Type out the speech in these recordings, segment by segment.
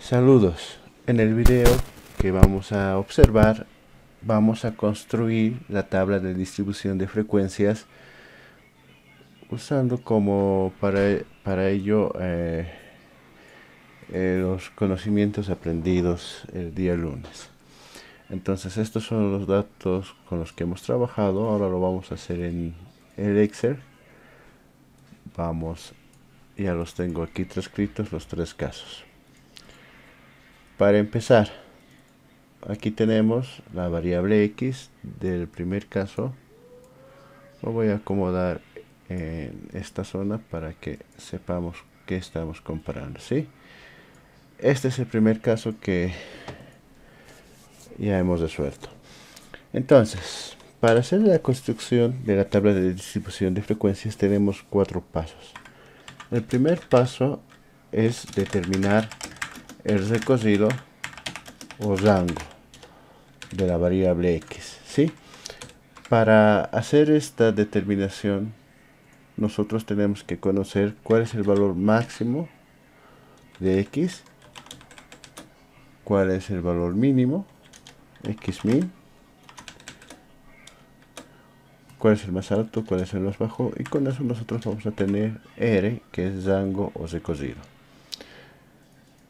Saludos. En el video que vamos a observar, vamos a construir la tabla de distribución de frecuencias usando como para ello los conocimientos aprendidos el día lunes. Entonces estos son los datos con los que hemos trabajado. Ahora lo vamos a hacer en el Excel. Ya los tengo aquí transcritos los tres casos. Para empezar, aquí tenemos la variable x del primer caso. Lo voy a acomodar en esta zona para que sepamos qué estamos comparando, ¿sí? Este es el primer caso que ya hemos resuelto. Entonces, para hacer la construcción de la tabla de distribución de frecuencias tenemos 4 pasos. El primer paso es determinar el recorrido o rango de la variable x, ¿sí? Para hacer esta determinación nosotros tenemos que conocer cuál es el valor máximo de x, cuál es el valor mínimo, x min, cuál es el más alto, cuál es el más bajo, y con eso nosotros vamos a tener r, que es rango o recorrido.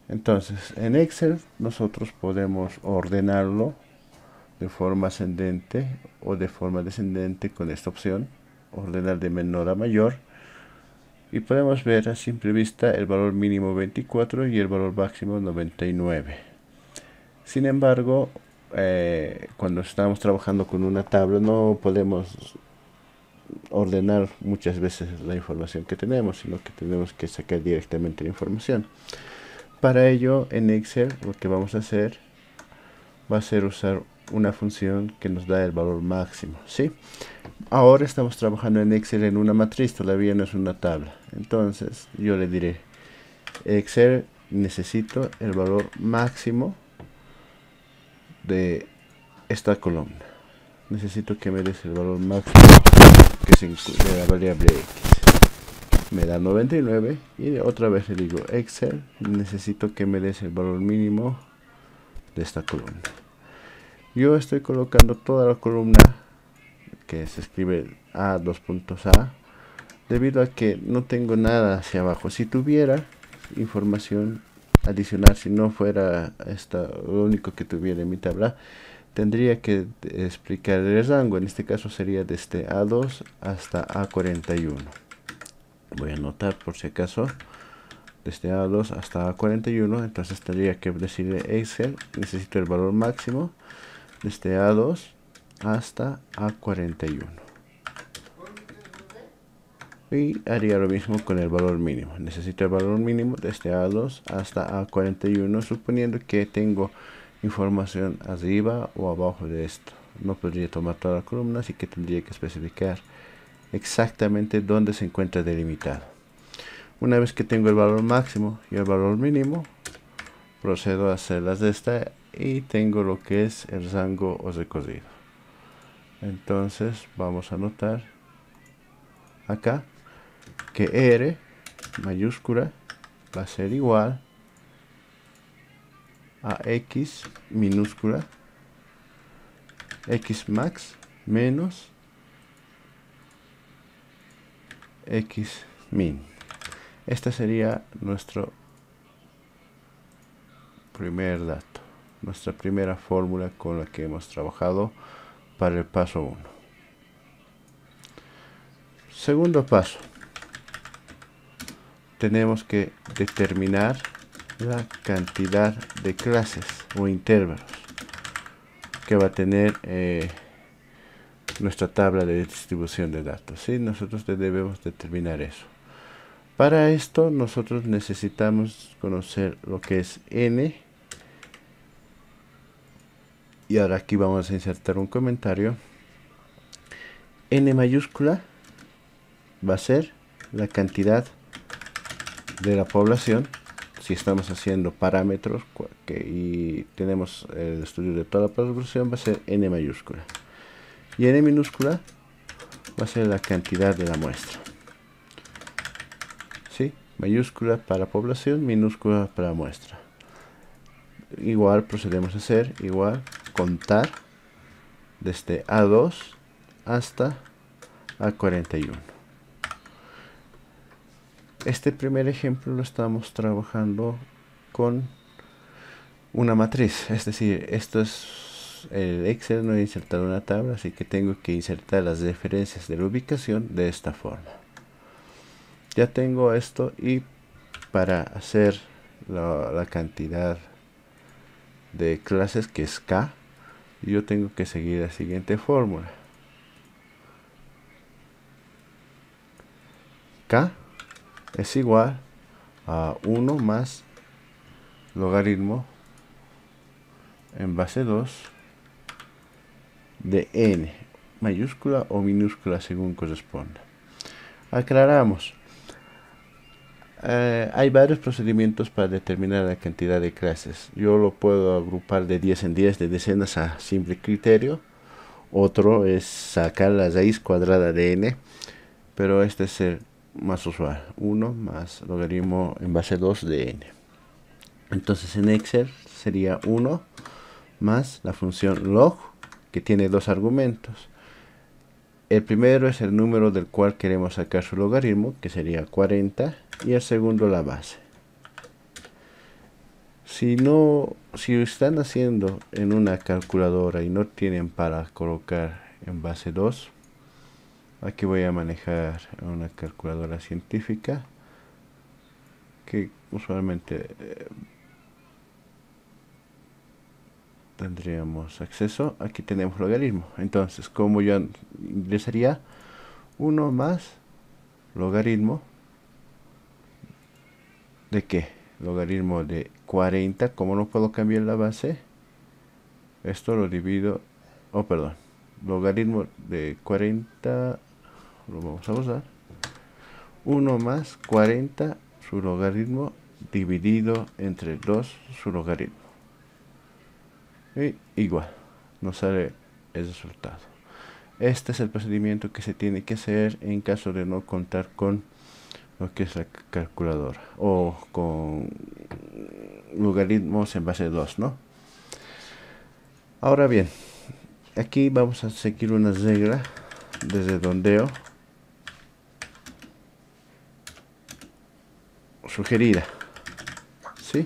Entonces en Excel nosotros podemos ordenarlo de forma ascendente o de forma descendente con esta opción, ordenar de menor a mayor, y podemos ver a simple vista el valor mínimo 24 y el valor máximo 99. Sin embargo, cuando estamos trabajando con una tabla no podemos ordenar muchas veces la información que tenemos, sino que tenemos que sacar directamente la información. Para ello en Excel lo que vamos a hacer va a ser usar una función que nos da el valor máximo, ¿sí? Ahora estamos trabajando en Excel en una matriz, todavía no es una tabla. Entonces yo le diré: Excel, necesito el valor máximo de esta columna. Necesito que me des el valor máximo de la variable x. Me da 99 y otra vez le digo: Excel, necesito que me des el valor mínimo de esta columna. Yo estoy colocando toda la columna que se escribe A, debido a que no tengo nada hacia abajo. Si tuviera información adicional, si no fuera lo único que tuviera en mi tabla, tendría que explicar el rango. En este caso sería desde A2 hasta A41. Voy a anotar por si acaso: desde A2 hasta A41. Entonces tendría que decirle: Excel, necesito el valor máximo desde A2 hasta A41. Y haría lo mismo con el valor mínimo. Necesito el valor mínimo desde A2 hasta A41, suponiendo que tengo información arriba o abajo de esto. No podría tomar toda la columna, así que tendría que especificar exactamente dónde se encuentra delimitado. Una vez que tengo el valor máximo y el valor mínimo, procedo a hacer las de esta y tengo lo que es el rango o recorrido. Entonces vamos a anotar acá que R mayúscula va a ser igual a X minúscula, X max menos X min. Este sería nuestro primer dato, nuestra primera fórmula con la que hemos trabajado para el paso 1. Segundo paso, tenemos que determinar la cantidad de clases o intervalos que va a tener nuestra tabla de distribución de datos, ¿sí? Nosotros debemos determinar eso. Para esto nosotros necesitamos conocer lo que es n, y ahora aquí vamos a insertar un comentario. N mayúscula va a ser la cantidad de la población. Si estamos haciendo parámetros y tenemos el estudio de toda la población, va a ser n mayúscula. Y n minúscula va a ser la cantidad de la muestra, ¿sí? Mayúscula para población, minúscula para muestra. igual procedemos a hacer igual contar desde A2 hasta A41. Este primer ejemplo lo estamos trabajando con una matriz, es decir, esto es el Excel, no he insertado una tabla, así que tengo que insertar las referencias de la ubicación de esta forma. Ya tengo esto, y para hacer la cantidad de clases, que es K, yo tengo que seguir la siguiente fórmula. K es igual a 1 más logaritmo en base 2 de n, mayúscula o minúscula según corresponda. Aclaramos. Hay varios procedimientos para determinar la cantidad de clases. Yo lo puedo agrupar de 10 en 10, de decenas a simple criterio. Otro es sacar la raíz cuadrada de n, pero este es el más usual. 1 más logaritmo en base 2 de n. Entonces en Excel sería 1 más la función log, que tiene dos argumentos. El primero es el número del cual queremos sacar su logaritmo, que sería 40, y el segundo la base. Si están haciendo en una calculadora y no tienen para colocar en base 2, aquí voy a manejar una calculadora científica que usualmente tendríamos acceso. Aquí tenemos logaritmo. Entonces, como yo ingresaría 1 más logaritmo de qué, logaritmo de 40, como no puedo cambiar la base, esto lo divido, logaritmo de 40, lo vamos a usar, 1 más 40 su logaritmo dividido entre 2 su logaritmo, y igual nos sale el resultado. Este es el procedimiento que se tiene que hacer en caso de no contar con lo que es la calculadora, o con logaritmos en base 2, ¿no? Ahora bien, aquí vamos a seguir una regla de redondeo sugerida, ¿sí?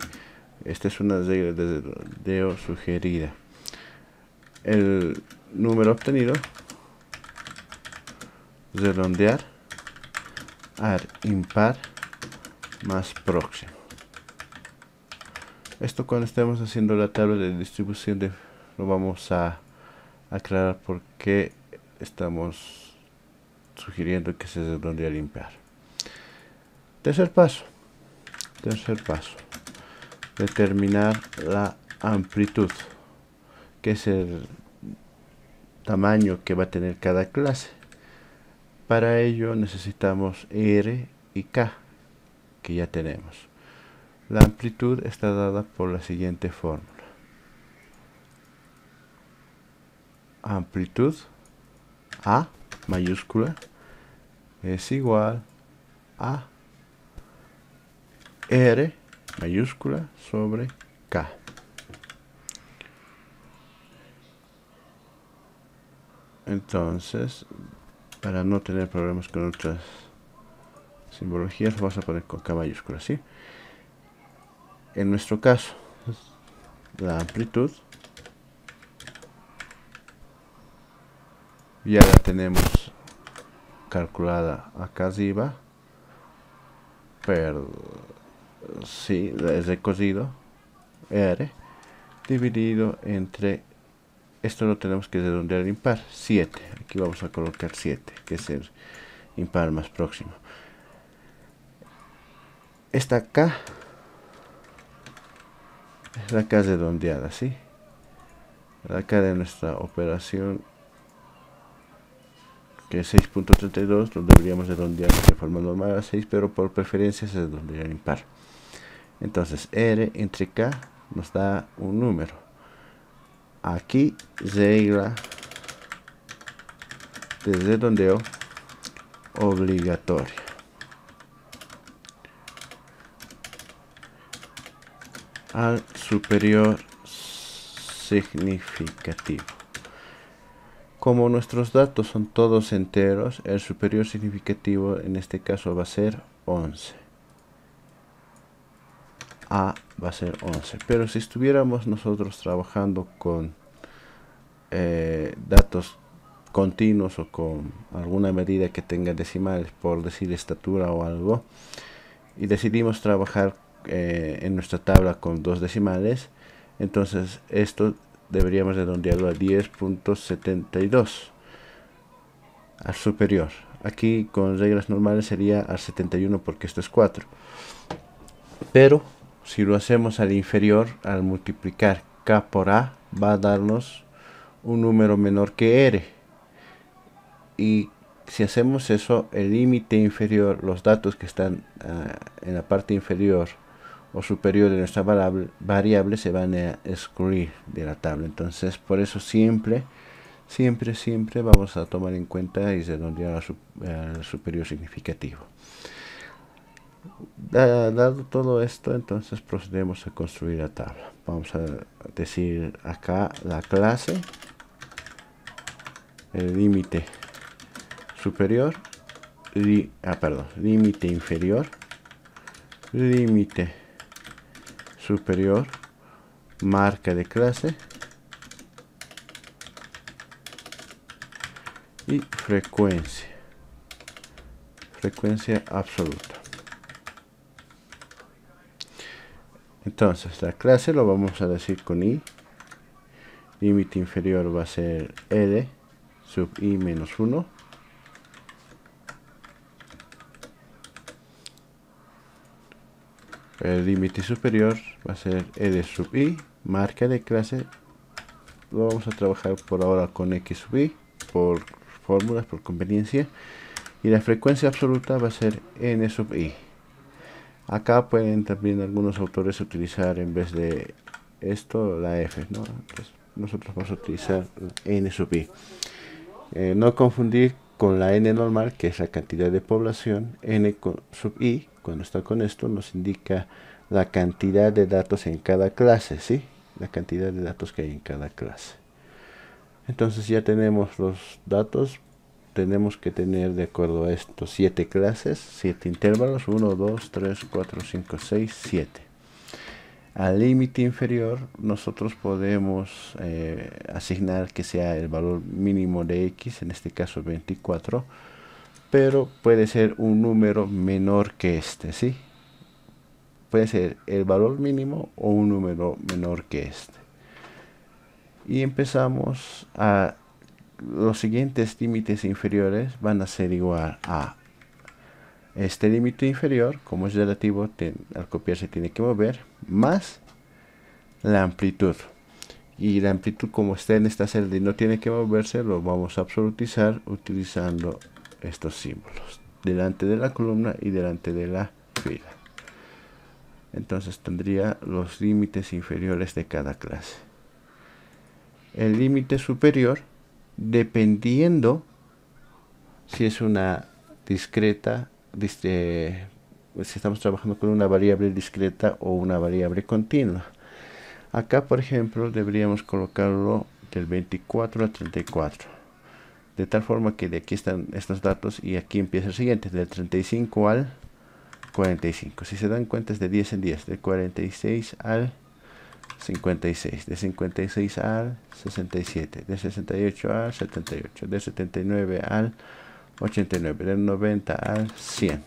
Esta es una regla de redondeo sugerida. El número obtenido, redondear al impar más próximo. Esto cuando estemos haciendo la tabla de distribución lo vamos a aclarar por qué estamos sugiriendo que se redondee al impar. Tercer paso, determinar la amplitud, que es el tamaño que va a tener cada clase. Para ello necesitamos R y K, que ya tenemos. La amplitud está dada por la siguiente fórmula. Amplitud A mayúscula es igual a R mayúscula sobre K. Entonces, para no tener problemas con otras simbologías, vamos a poner con K mayúscula, ¿sí? En nuestro caso, la amplitud ya la tenemos calculada acá arriba, pero sí, el recorrido R dividido entre, esto lo tenemos que redondear al impar, 7. Aquí vamos a colocar 7, que es el impar más próximo. Esta K es la K redondeada, ¿sí? La K de nuestra operación, que es 6.32, lo deberíamos redondear de forma normal a 6, pero por preferencia se redondea al impar. Entonces R entre K nos da un número. Aquí regla de redondeo obligatoria. al superior significativo. Como nuestros datos son todos enteros, el superior significativo en este caso va a ser 11. A va a ser 11. Pero si estuviéramos nosotros trabajando con datos continuos o con alguna medida que tenga decimales, por decir estatura o algo, y decidimos trabajar en nuestra tabla con 2 decimales, entonces esto deberíamos redondearlo a 10.72 al superior. Aquí con reglas normales sería al 71 porque esto es 4. Pero si lo hacemos al inferior, al multiplicar k por a, va a darnos un número menor que r. Y si hacemos eso, el límite inferior, los datos que están en la parte inferior o superior de nuestra variable se van a excluir de la tabla. Entonces por eso siempre vamos a tomar en cuenta y redondear al superior significativo. Dado todo esto, entonces procedemos a construir la tabla. Vamos a decir acá la clase, el límite superior, límite inferior, límite superior, marca de clase y frecuencia absoluta. Entonces la clase lo vamos a decir con i, límite inferior va a ser l sub i menos 1, el límite superior va a ser l sub i, marca de clase lo vamos a trabajar por ahora con x sub i, por fórmulas, por conveniencia, y la frecuencia absoluta va a ser n sub i. Acá pueden también algunos autores utilizar en vez de esto la f, ¿no? Entonces, nosotros vamos a utilizar n sub i. No confundir con la n normal, que es la cantidad de población. N sub i, cuando está con esto, nos indica la cantidad de datos en cada clase, ¿sí? La cantidad de datos que hay en cada clase. Entonces ya tenemos los datos. Tenemos que tener, de acuerdo a estos 7 clases, 7 intervalos, 1, 2, 3, 4, 5, 6, 7. Al límite inferior nosotros podemos asignar que sea el valor mínimo de x, en este caso 24, pero puede ser un número menor que este, ¿sí? Puede ser el valor mínimo o un número menor que este. Y empezamos a... Los siguientes límites inferiores van a ser igual a este límite inferior, como es relativo, al copiar se tiene que mover, más la amplitud. Y la amplitud, como está en esta celda y no tiene que moverse, lo vamos a absolutizar utilizando estos símbolos delante de la columna y delante de la fila. Entonces tendría los límites inferiores de cada clase. El límite superior, dependiendo si es una discreta, si estamos trabajando con una variable discreta o una variable continua. Acá, por ejemplo, deberíamos colocarlo del 24 a 34, de tal forma que de aquí están estos datos y aquí empieza el siguiente, del 35 al 45. Si se dan cuenta es de 10 en 10, de 46 al 56, de 56 al 67, de 68 al 78, de 79 al 89, del 90 al 100.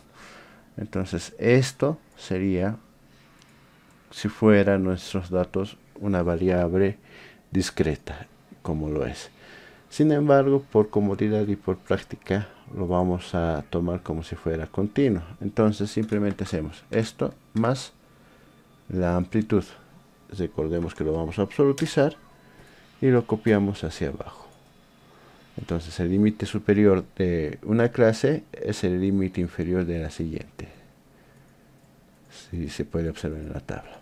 Entonces esto sería, si fueran nuestros datos, una variable discreta, como lo es. Sin embargo, por comodidad y por práctica, lo vamos a tomar como si fuera continuo. Entonces simplemente hacemos esto más la amplitud. Recordemos que lo vamos a absolutizar y lo copiamos hacia abajo. Entonces el límite superior de una clase es el límite inferior de la siguiente. Si se puede observar en la tabla.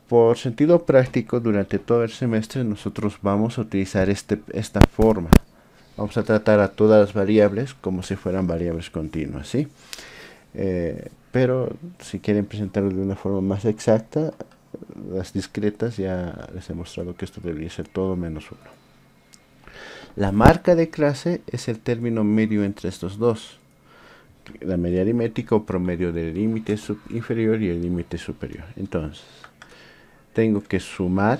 Por sentido práctico, durante todo el semestre nosotros vamos a utilizar esta forma. Vamos a tratar a todas las variables como si fueran variables continuas, ¿sí? pero si quieren presentarlo de una forma más exacta, las discretas, ya les he mostrado que esto debería ser todo menos 1. La marca de clase es el término medio entre estos dos, la media aritmética o promedio del límite inferior y el límite superior. Entonces, tengo que sumar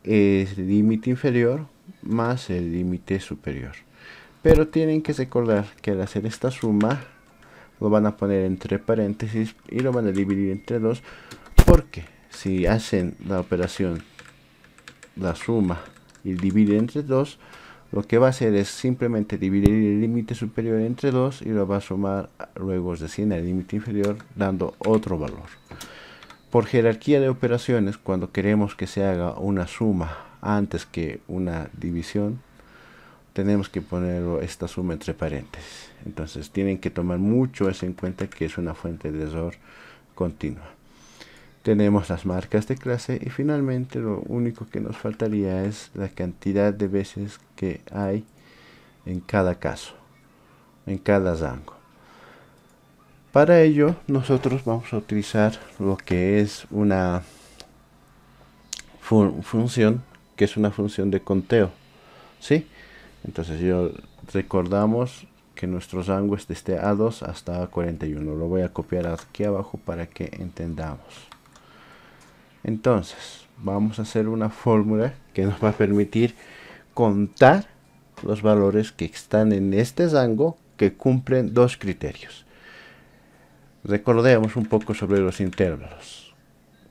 el límite inferior más el límite superior. Pero tienen que recordar que al hacer esta suma, lo van a poner entre paréntesis y lo van a dividir entre 2, porque si hacen la operación, la suma y dividen entre 2, lo que va a hacer es simplemente dividir el límite superior entre 2 y lo va a sumar luego recién al límite inferior, dando otro valor. Por jerarquía de operaciones, cuando queremos que se haga una suma antes que una división, tenemos que poner esta suma entre paréntesis. Entonces tienen que tomar mucho eso en cuenta, que es una fuente de error continua. Tenemos las marcas de clase y finalmente lo único que nos faltaría es la cantidad de veces que hay en cada caso, en cada rango. Para ello nosotros vamos a utilizar lo que es una función, que es una función de conteo, ¿sí? Entonces recordamos que nuestro rango es desde A2 hasta A41. Lo voy a copiar aquí abajo para que entendamos. Entonces, vamos a hacer una fórmula que nos va a permitir contar los valores que están en este rango que cumplen dos criterios. Recordemos un poco sobre los intervalos.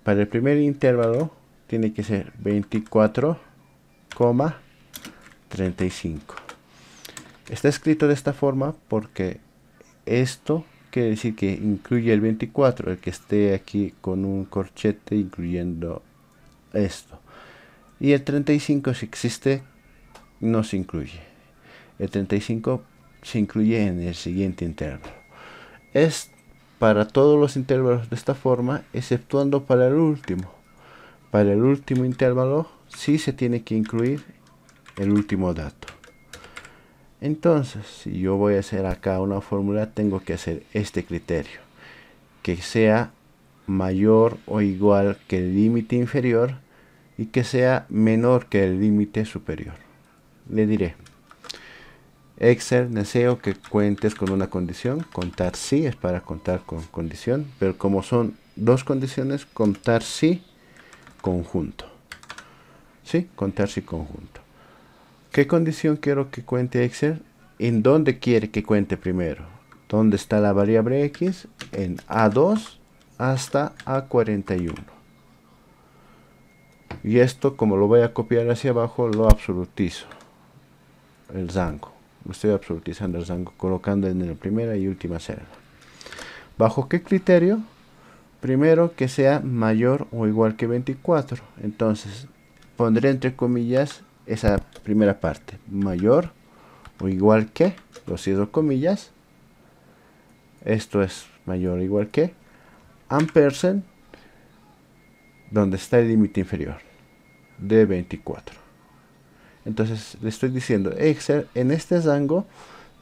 Para el primer intervalo tiene que ser 24,35. Está escrito de esta forma porque esto quiere decir que incluye el 24, el que esté aquí con un corchete incluyendo esto. Y el 35, si existe, no se incluye. El 35 se incluye en el siguiente intervalo. Es para todos los intervalos de esta forma, exceptuando para el último. Para el último intervalo sí se tiene que incluir el último dato. Entonces, si yo voy a hacer acá una fórmula, tengo que hacer este criterio, que sea mayor o igual que el límite inferior y que sea menor que el límite superior. Le diré: Excel, deseo que cuentes con una condición. Contar sí es para contar con condición, pero como son dos condiciones, contar sí conjunto. ¿Sí? Contar sí conjunto. ¿Qué condición quiero que cuente Excel? ¿En dónde quiere que cuente primero? ¿Dónde está la variable X? En A2 hasta A41. Y esto, como lo voy a copiar hacia abajo, lo absolutizo. El rango. Lo estoy absolutizando el rango, colocando en la primera y última celda. ¿Bajo qué criterio? Primero, que sea mayor o igual que 24. Entonces, pondré entre comillas esa primera parte. Mayor o igual que, lo cierro comillas. Esto es mayor o igual que, ampersand, donde está el límite inferior, de 24. Entonces le estoy diciendo: Excel, en este rango,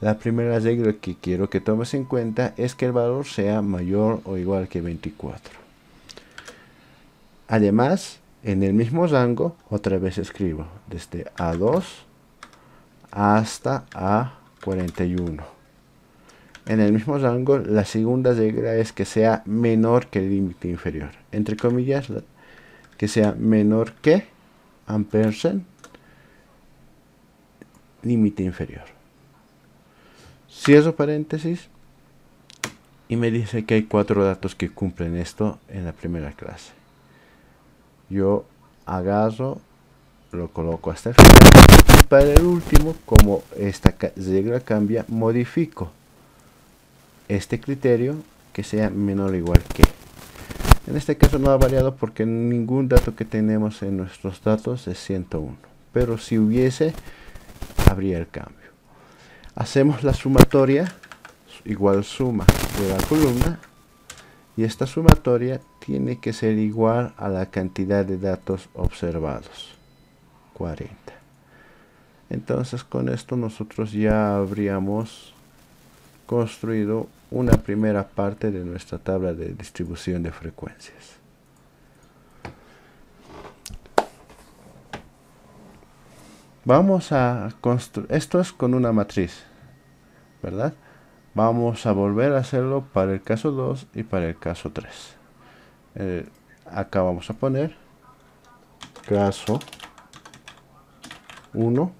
la primera regla que quiero que tomes en cuenta es que el valor sea mayor o igual que 24. Además, en el mismo rango, otra vez escribo desde A2 hasta A41. En el mismo rango, la segunda regla es que sea menor que el límite inferior. Entre comillas, que sea menor que, ampersand, límite inferior. Cierro paréntesis y me dice que hay 4 datos que cumplen esto en la primera clase. Yo agarro, lo coloco hasta el final y para el último, como esta regla cambia, modifico este criterio que sea menor o igual que. En este caso no ha variado porque ningún dato que tenemos en nuestros datos es 101, pero si hubiese, habría el cambio. Hacemos la sumatoria, igual suma de la columna, y esta sumatoria tiene que ser igual a la cantidad de datos observados, 40. Entonces con esto nosotros ya habríamos construido una primera parte de nuestra tabla de distribución de frecuencias. Vamos a construir, esto es con una matriz, ¿verdad? Vamos a volver a hacerlo para el caso 2 y para el caso 3. Acá vamos a poner caso 1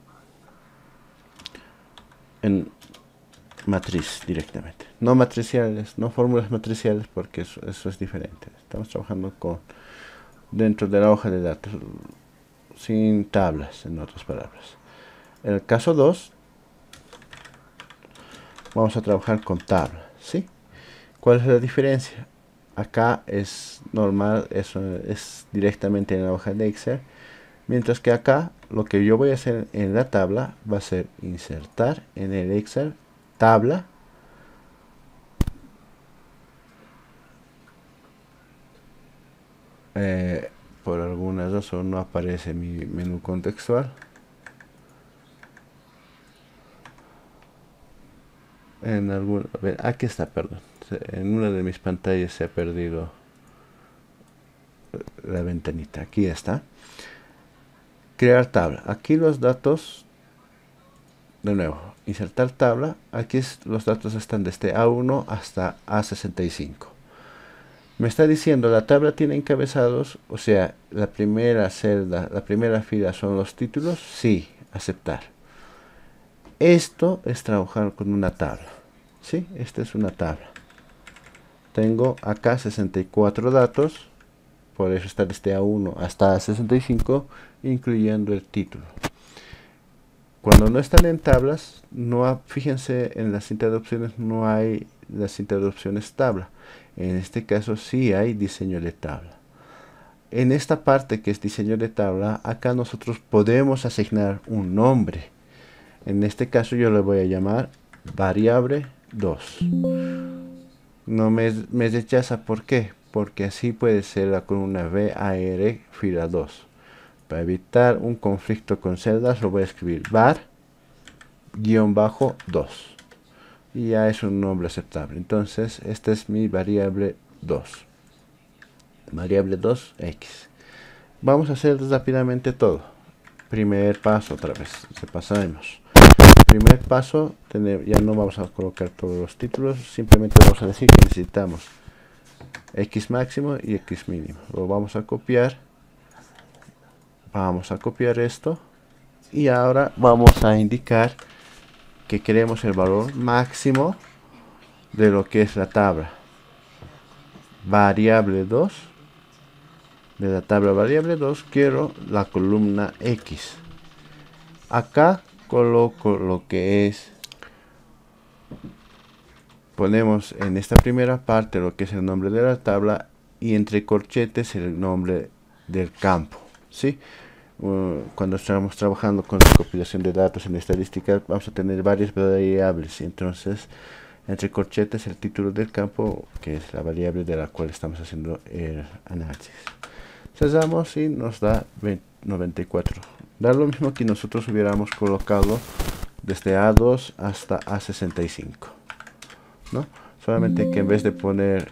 en matriz directamente. No matriciales, no fórmulas matriciales, porque eso es diferente. Estamos trabajando dentro de la hoja de datos, sin tablas, en otras palabras. En el caso 2, vamos a trabajar con tabla, ¿sí? ¿Cuál es la diferencia? Acá es normal, eso es directamente en la hoja de Excel, mientras que acá lo que yo voy a hacer en la tabla va a ser insertar en el Excel tabla, por alguna razón no aparece mi menú contextual. A ver, aquí está, perdón. En una de mis pantallas se ha perdido la ventanita. Aquí está. Crear tabla. Aquí los datos, de nuevo, insertar tabla. Aquí los datos están desde A1 hasta A65. Me está diciendo la tabla tiene encabezados, o sea, la primera celda, la primera fila son los títulos. Sí, aceptar. Esto es trabajar con una tabla. ¿Sí? Esta es una tabla. Tengo acá 64 datos, por eso está desde A1 hasta A65, incluyendo el título. Cuando no están en tablas, fíjense en la cinta de opciones, no hay la cinta de opciones tabla. En este caso sí hay diseño de tabla. En esta parte que es diseño de tabla, acá nosotros podemos asignar un nombre. En este caso yo le voy a llamar variable 2. No me rechaza, ¿por qué? Porque así puede ser con una var fila 2. Para evitar un conflicto con celdas lo voy a escribir var-2 y ya es un nombre aceptable. Entonces esta es mi variable 2, variable 2x. Vamos a hacer rápidamente todo. Primer paso, otra vez repasaremos. Primer paso, ya no vamos a colocar todos los títulos, simplemente vamos a decir que necesitamos x máximo y x mínimo. Lo vamos a copiar. Vamos a copiar esto y ahora vamos a indicar que queremos el valor máximo de lo que es la tabla. Variable 2, de la tabla variable 2 quiero la columna X. Acá coloco lo que es, ponemos en esta primera parte lo que es el nombre de la tabla y entre corchetes el nombre del campo, ¿sí? Cuando estamos trabajando con recopilación de datos en estadística vamos a tener varias variables, entonces entre corchetes el título del campo, que es la variable de la cual estamos haciendo el análisis. Cerramos y nos da 94. Da lo mismo que nosotros hubiéramos colocado desde A2 hasta A65, ¿no? Solamente que en vez de poner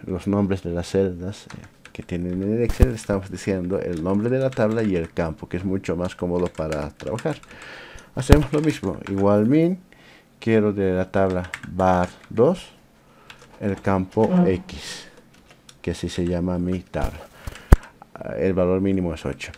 los nombres de las celdas que tienen en el Excel, estamos diciendo el nombre de la tabla y el campo, que es mucho más cómodo para trabajar. Hacemos lo mismo, igual min, quiero de la tabla var2 el campo x, que así se llama mi tabla. El valor mínimo es 8.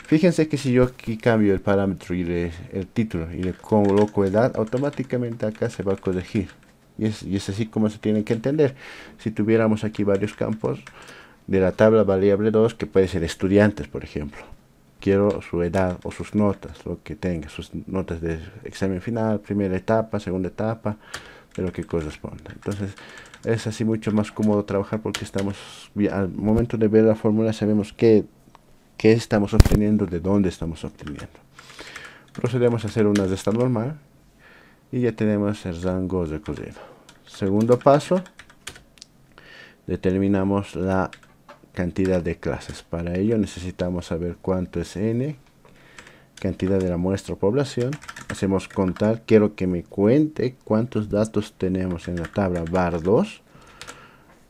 Fíjense que si yo aquí cambio el parámetro y el título y le coloco edad, automáticamente acá se va a corregir. Y es así como se tiene que entender. Si tuviéramos aquí varios campos de la tabla variable 2, que puede ser estudiantes, por ejemplo. Quiero su edad o sus notas, lo que tenga, sus notas de examen final, primera etapa, segunda etapa, de lo que corresponda. Entonces es así mucho más cómodo trabajar porque al momento de ver la fórmula sabemos qué estamos obteniendo, de dónde estamos obteniendo. Procedemos a hacer una resta normal y ya tenemos el rango recorrido. Segundo paso, determinamos la cantidad de clases. Para ello necesitamos saber cuánto es n, cantidad de la muestra o población, hacemos contar. Quiero que me cuente cuántos datos tenemos en la tabla var2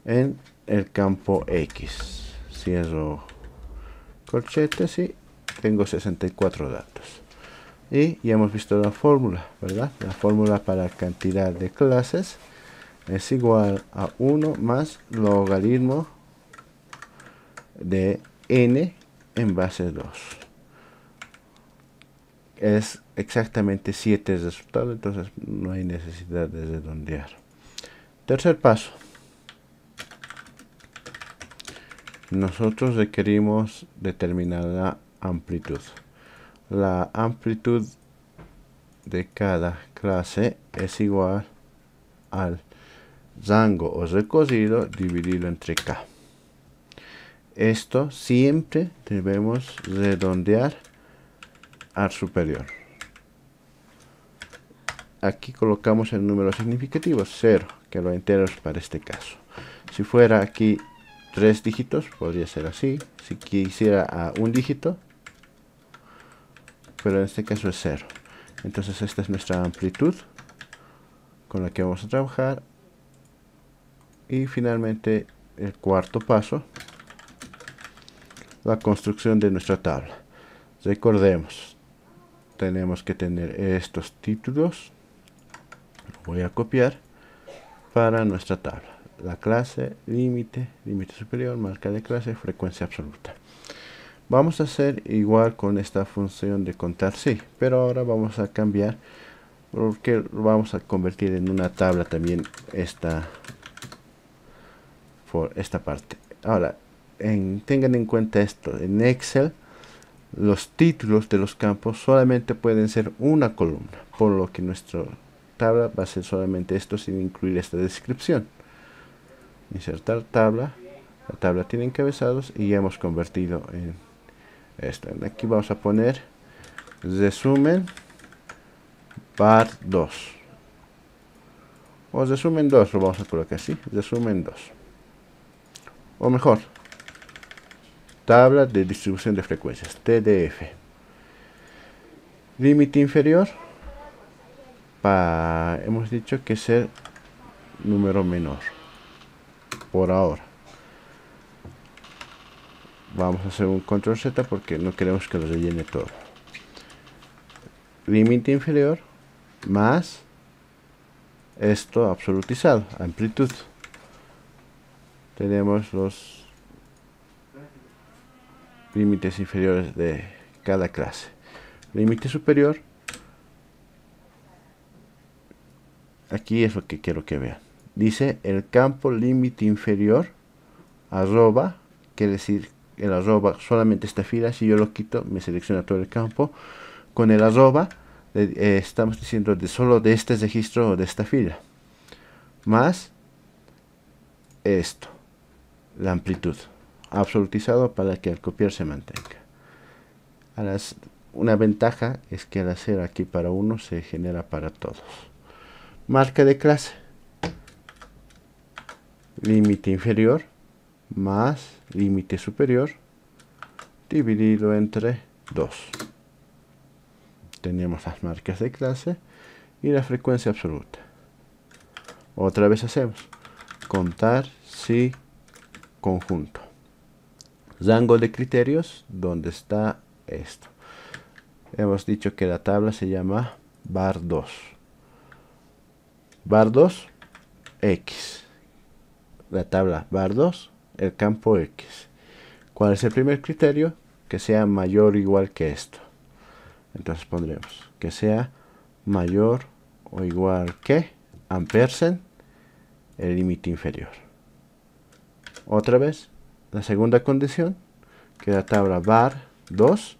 en el campo X. Cierro corchetes y tengo 64 datos. Y ya hemos visto la fórmula, ¿verdad? La fórmula para cantidad de clases es igual a 1 más logaritmo de n en base 2. Es exactamente 7 el resultado, entonces no hay necesidad de redondear. Tercer paso. Nosotros requerimos determinar la amplitud. La amplitud de cada clase es igual al rango o recorrido dividido entre k. Esto siempre debemos redondear al superior. Aquí colocamos el número significativo 0, que lo entero para este caso. Si fuera aquí 3 dígitos, podría ser así. Si quisiera a un dígito, pero en este caso es 0. Entonces esta es nuestra amplitud con la que vamos a trabajar. Y finalmente el cuarto paso, la construcción de nuestra tabla. Recordemos, tenemos que tener estos títulos. Voy a copiar para nuestra tabla. La clase, límite, límite superior, marca de clase, frecuencia absoluta. Vamos a hacer igual con esta función de contar sí, pero ahora vamos a cambiar porque vamos a convertir en una tabla también esta parte. Ahora, tengan en cuenta esto, en Excel los títulos de los campos solamente pueden ser una columna, por lo que nuestra tabla va a ser solamente esto sin incluir esta descripción. Insertar tabla, la tabla tiene encabezados y ya hemos convertido en esto. Aquí vamos a poner resumen var2 o resumen 2, lo vamos a colocar así, resumen 2, o mejor, tabla de distribución de frecuencias, TDF. Límite inferior, hemos dicho que es el número menor por ahora. Vamos a hacer un control Z porque no queremos que lo rellene todo. Límite inferior más esto absolutizado, amplitud. Tenemos los límites inferiores de cada clase. Límite superior, aquí es lo que quiero que vean. Dice el campo límite inferior, arroba, quiere decir el arroba solamente esta fila. Si yo lo quito, me selecciona todo el campo. Con el arroba estamos diciendo solo de este registro o de esta fila, más esto, la amplitud, absolutizado para que al copiar se mantenga. Una ventaja es que al hacer aquí para uno se genera para todos. Marca de clase, límite inferior más límite superior dividido entre 2. Tenemos las marcas de clase y la frecuencia absoluta. Otra vez hacemos contar si conjunto. Rango de criterios, ¿dónde está esto? Hemos dicho que la tabla se llama var2. var2 X. La tabla var2, el campo X. ¿Cuál es el primer criterio? Que sea mayor o igual que esto. Entonces pondremos que sea mayor o igual que ampersand el límite inferior. Otra vez, la segunda condición, que la tabla var2,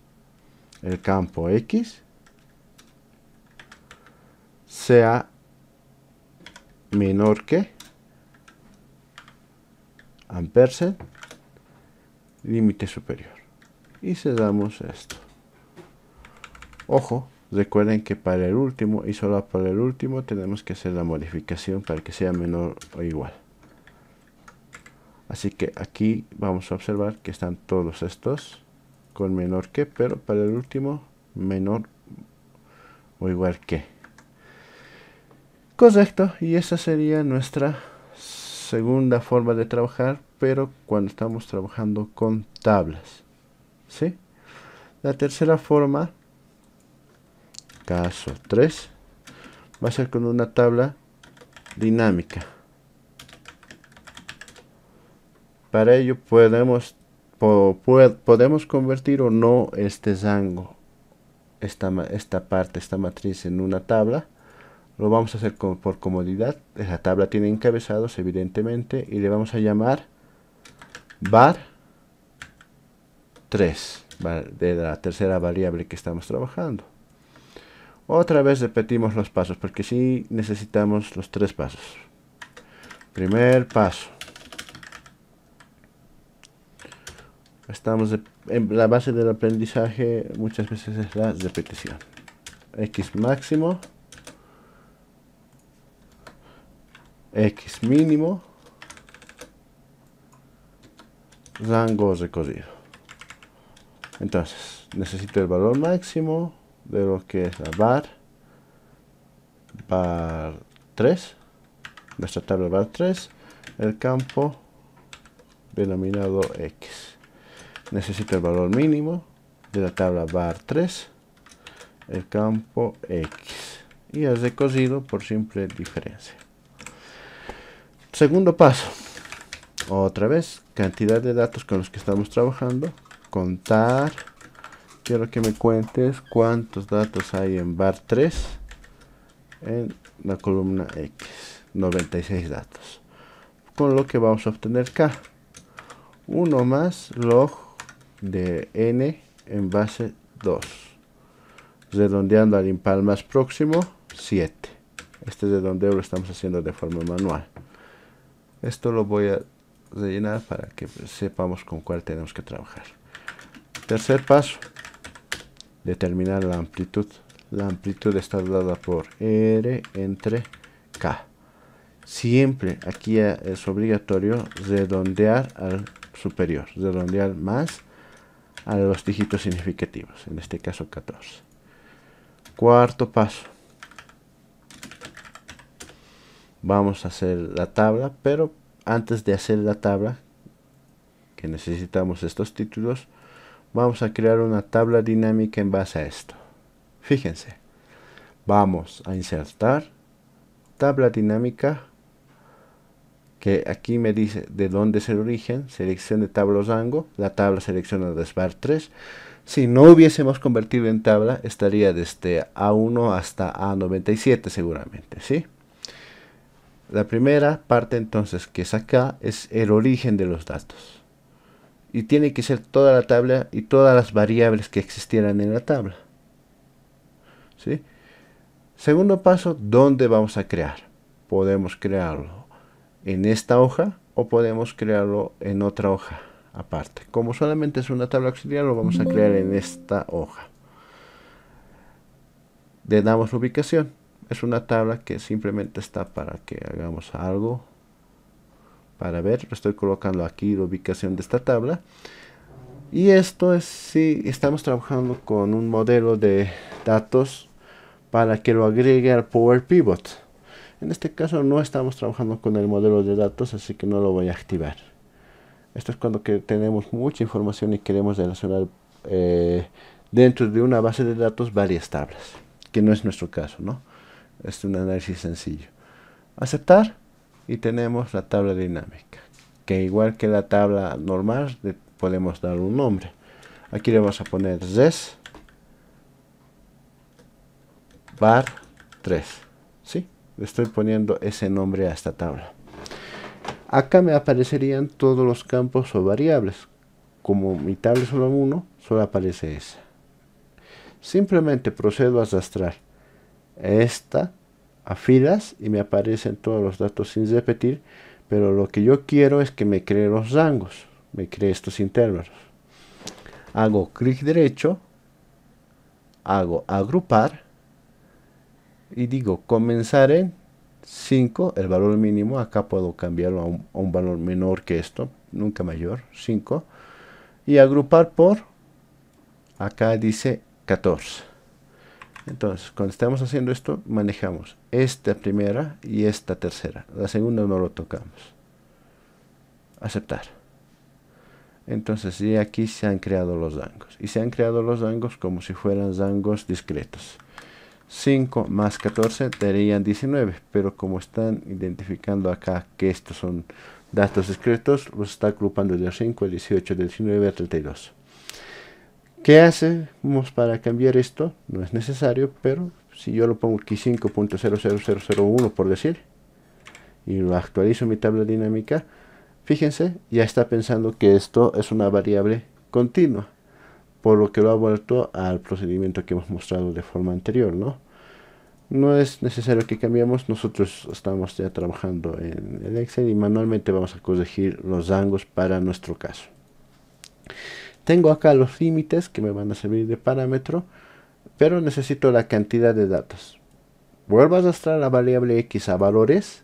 el campo X, sea menor que ampersand límite superior. Y cerramos esto. Ojo, recuerden que para el último y solo para el último tenemos que hacer la modificación para que sea menor o igual. Así que aquí vamos a observar que están todos estos con menor que, pero para el último menor o igual que. Correcto, y esa sería nuestra segunda forma de trabajar, pero cuando estamos trabajando con tablas, ¿sí? La tercera forma, caso 3, va a ser con una tabla dinámica. Para ello podemos convertir o no este rango, esta matriz en una tabla. Lo vamos a hacer por comodidad. La tabla tiene encabezados, evidentemente, y le vamos a llamar var 3, de la tercera variable que estamos trabajando. Otra vez repetimos los pasos, porque sí necesitamos los 3 pasos. Primer paso. Estamos en la base del aprendizaje, muchas veces es la repetición. X máximo, X mínimo, rango recorrido. Entonces, necesito el valor máximo de lo que es la var 3, nuestra tabla var 3, el campo denominado X. Necesito el valor mínimo de la tabla var 3, el campo X, y el recorrido por simple diferencia. Segundo paso, otra vez, cantidad de datos con los que estamos trabajando, contar. Quiero que me cuentes cuántos datos hay en var 3 en la columna X, 96 datos, con lo que vamos a obtener K, 1 más log de n en base 2, redondeando al impar más próximo, 7. Este redondeo lo estamos haciendo de forma manual. Esto lo voy a rellenar para que sepamos con cuál tenemos que trabajar. Tercer paso, determinar la amplitud. La amplitud está dada por R entre K. Siempre aquí es obligatorio redondear al superior, redondear más a los dígitos significativos, en este caso 14. Cuarto paso, vamos a hacer la tabla, pero antes de hacer la tabla, que necesitamos estos títulos, vamos a crear una tabla dinámica en base a esto. Fíjense, vamos a insertar tabla dinámica, que aquí me dice de dónde es el origen, selección de tabla o rango, la tabla selecciona desde var 3. Si no hubiésemos convertido en tabla, estaría desde A1 hasta A97 seguramente, ¿sí? La primera parte entonces que es acá es el origen de los datos. Y tiene que ser toda la tabla y todas las variables que existieran en la tabla, ¿sí? Segundo paso, ¿dónde vamos a crear? Podemos crearlo en esta hoja o podemos crearlo en otra hoja aparte. Como solamente es una tabla auxiliar, lo vamos a crear en esta hoja. Le damos la ubicación. Es una tabla que simplemente está para que hagamos algo. Para ver, estoy colocando aquí la ubicación de esta tabla. Y esto es si estamos trabajando con un modelo de datos para que lo agregue al Power Pivot. En este caso no estamos trabajando con el modelo de datos, así que no lo voy a activar. Esto es cuando tenemos mucha información y queremos relacionar dentro de una base de datos varias tablas, que no es nuestro caso, ¿no? Es un análisis sencillo. Aceptar y tenemos la tabla dinámica, que igual que la tabla normal podemos dar un nombre. Aquí le vamos a poner res var 3, ¿sí? Le estoy poniendo ese nombre a esta tabla. Acá me aparecerían todos los campos o variables. Como mi tabla es solo uno, solo aparece esa. Simplemente procedo a arrastrar esta a filas y me aparecen todos los datos sin repetir, pero lo que yo quiero es que me cree los rangos, me cree estos intervalos. Hago clic derecho, hago agrupar y digo comenzar en 5, el valor mínimo. Acá puedo cambiarlo a un valor menor que esto, nunca mayor, 5, y agrupar por, acá dice 14. Entonces, cuando estamos haciendo esto, manejamos esta primera y esta tercera. La segunda no lo tocamos. Aceptar. Entonces, ya aquí se han creado los rangos. Y se han creado los rangos como si fueran rangos discretos. 5 más 14 darían 19. Pero como están identificando acá que estos son datos discretos, los está agrupando del 5 al 18, del 19 al 32. ¿Qué hacemos para cambiar esto? No es necesario, pero si yo lo pongo aquí 5.00001 por decir, y lo actualizo en mi tabla dinámica, fíjense, ya está pensando que esto es una variable continua, por lo que lo ha vuelto al procedimiento que hemos mostrado de forma anterior, ¿no? No es necesario que cambiemos, nosotros estamos ya trabajando en el Excel y manualmente vamos a corregir los rangos para nuestro caso. Tengo acá los límites que me van a servir de parámetro, pero necesito la cantidad de datos. Vuelvo a arrastrar la variable x a valores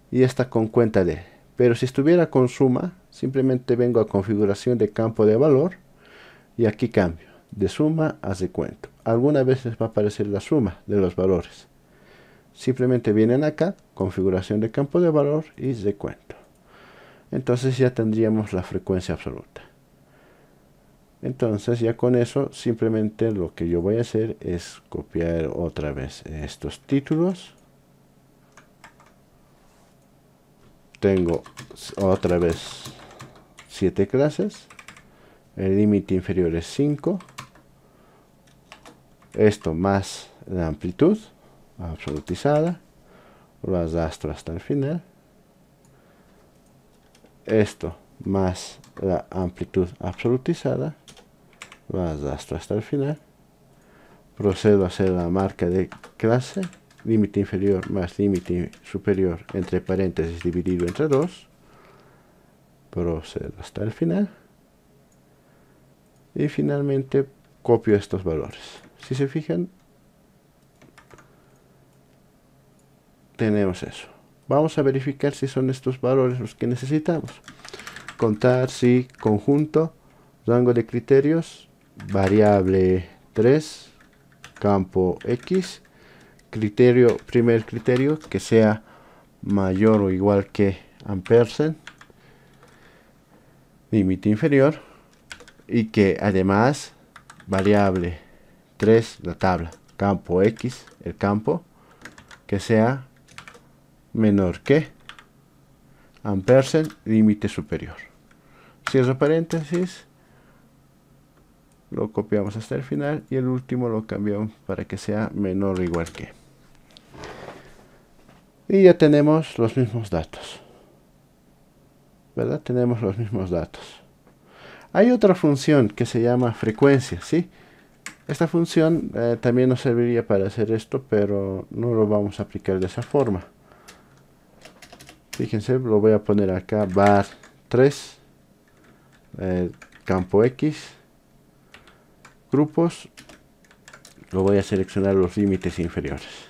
y está con cuenta de. Pero si estuviera con suma, simplemente vengo a configuración de campo de valor y aquí cambio de suma a recuento. Algunas veces va a aparecer la suma de los valores. Simplemente vienen acá, configuración de campo de valor y recuento. Entonces ya tendríamos la frecuencia absoluta. Entonces ya con eso simplemente lo que yo voy a hacer es copiar otra vez estos títulos. Tengo otra vez 7 clases. El límite inferior es 5. Esto más la amplitud absolutizada. Lo arrastro hasta el final. Esto más la amplitud absolutizada. Lo arrastro hasta el final. Procedo a hacer la marca de clase. Límite inferior más límite superior entre paréntesis dividido entre 2. Procedo hasta el final. Y finalmente copio estos valores. Si se fijan, tenemos eso. Vamos a verificar si son estos valores los que necesitamos. Contar si conjunto, rango de criterios, variable 3, campo X, criterio, primer criterio que sea mayor o igual que ampersand, límite inferior, y que además variable 3, la tabla, campo X, el campo, que sea menor que ampersand, límite superior. Cierro paréntesis, lo copiamos hasta el final y el último lo cambiamos para que sea menor o igual que. Y ya tenemos los mismos datos, ¿verdad? Tenemos los mismos datos. Hay otra función que se llama frecuencia, ¿sí? Esta función también nos serviría para hacer esto, pero no lo vamos a aplicar de esa forma. Fíjense, lo voy a poner acá, var 3, campo X, grupos, lo voy a seleccionar los límites inferiores.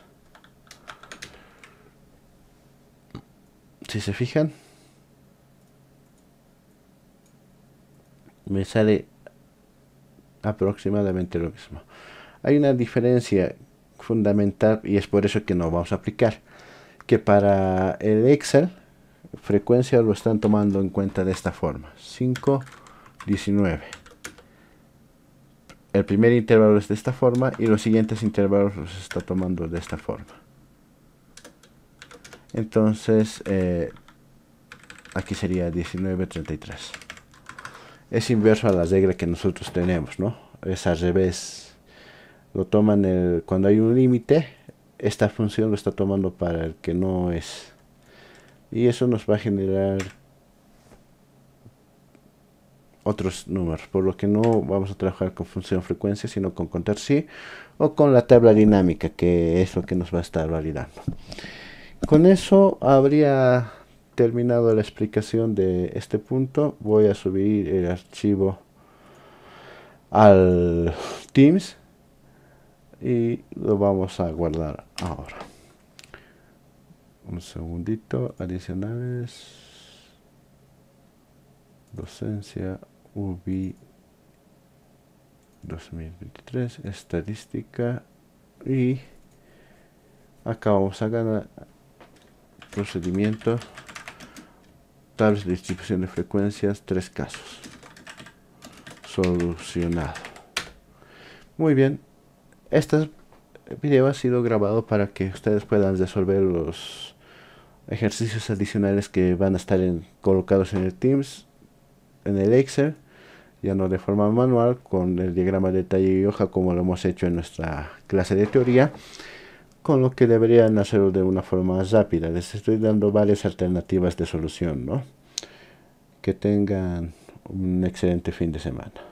Si se fijan, me sale aproximadamente lo mismo. Hay una diferencia fundamental y es por eso que no vamos a aplicar, que para el Excel frecuencia lo están tomando en cuenta de esta forma: 5, 19. El primer intervalo es de esta forma y los siguientes intervalos los está tomando de esta forma. Entonces aquí sería 19.33. Es inverso a la regla que nosotros tenemos, ¿no? Es al revés. Lo toman cuando hay un límite, esta función lo está tomando para el que no es. Y eso nos va a generar otros números, por lo que no vamos a trabajar con función frecuencia, sino con contar sí o con la tabla dinámica, que es lo que nos va a estar validando. Con eso habría terminado la explicación de este punto. Voy a subir el archivo al Teams y lo vamos a guardar ahora. Un segundito. Adicionales, docencia, UBI 2023, estadística, y acá vamos a ganar procedimiento, tablas de distribución de frecuencias, 3 casos. Solucionado. Muy bien, este video ha sido grabado para que ustedes puedan resolver los ejercicios adicionales que van a estar colocados en el Teams, en el Excel, ya no de forma manual, con el diagrama de detalle y hoja como lo hemos hecho en nuestra clase de teoría, con lo que deberían hacerlo de una forma más rápida. Les estoy dando varias alternativas de solución, ¿no? Que tengan un excelente fin de semana.